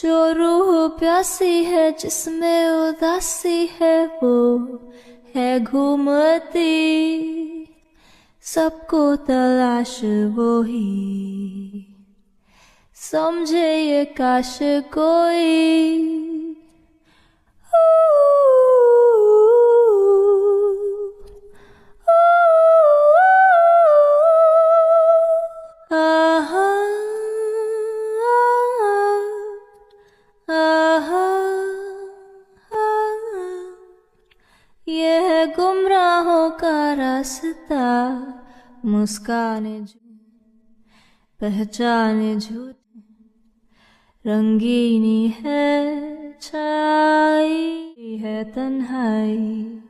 जो रूह प्यासी है जिसमें उदासी है वो है घूमती, सबको तलाश वो ही समझे ये काश कोई। ये है गुमराहों का रास्ता, मुस्काने पहचाने झूठे, रंगीनी है छाई है तन्हाई।